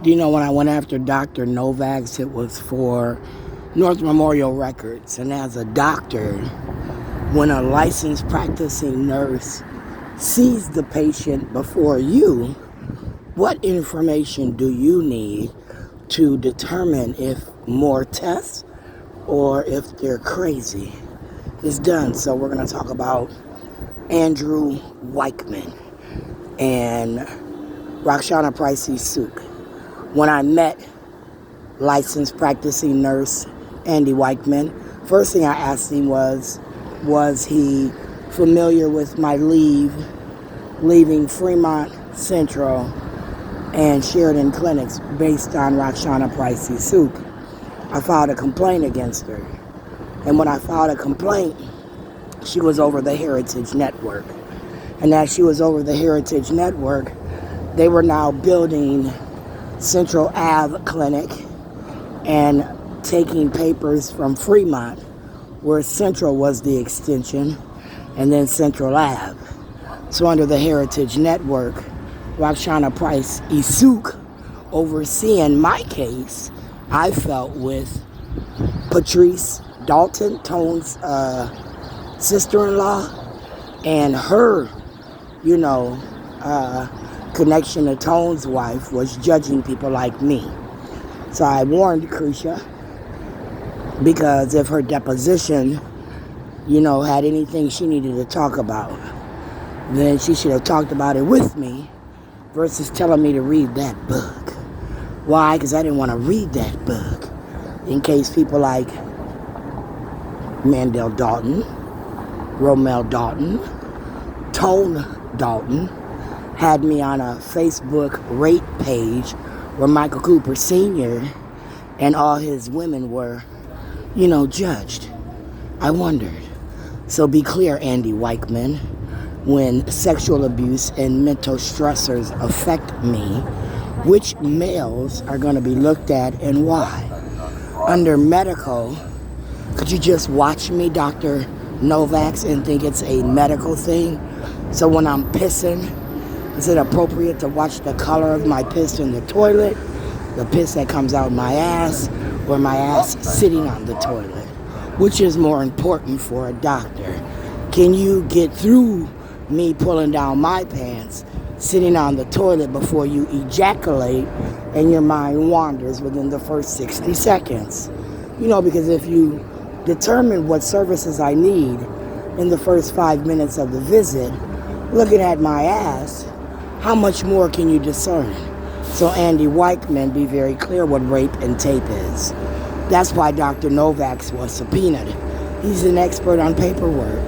Do you know when I went after Dr. Novak, it was for North Memorial Records. And as a doctor, when a licensed practicing nurse sees the patient before you, what information do you need to determine if more tests or if they're crazy is done? So we're going to talk about Andrew Weichman and Roxana Price-Issouk. When I met licensed practicing nurse Andy Weichman, first thing I asked him was he familiar with my leaving Fremont Central and Sheridan Clinics based on Roxana Price-Issouk. I filed a complaint against her. And when I filed a complaint, she was over the Heritage Network. And as she was over the Heritage Network, they were now building Central Ave Clinic and taking papers from Fremont, where Central was the extension, and then Central Ave. So under the Heritage Network, Roxana Price-Issouk overseeing my case, I felt with Patrice Dalton, Tone's sister-in-law, and her, connection to Tone's wife was judging people like me. So I warned Krisha, because if her deposition, had anything she needed to talk about, then she should have talked about it with me versus telling me to read that book. Why? Because I didn't want to read that book in case people like Mandel Dalton, Romel Dalton, Tone Dalton had me on a Facebook rape page where Michael Cooper Sr. and all his women were, judged. I wondered. So be clear, Andy Weichman, when sexual abuse and mental stressors affect me, which males are going to be looked at and why? Under medical, could you just watch me, Dr. Novak, and think it's a medical thing? So when I'm pissing, is it appropriate to watch the color of my piss in the toilet, the piss that comes out my ass, or my ass sitting on the toilet? Which is more important for a doctor? Can you get through me pulling down my pants, sitting on the toilet before you ejaculate and your mind wanders within the first 60 seconds? Because if you determine what services I need in the first 5 minutes of the visit, looking at my ass, how much more can you discern? So Andy Weichman, be very clear what rape and tape is. That's why Dr. Novak was subpoenaed. He's an expert on paperwork.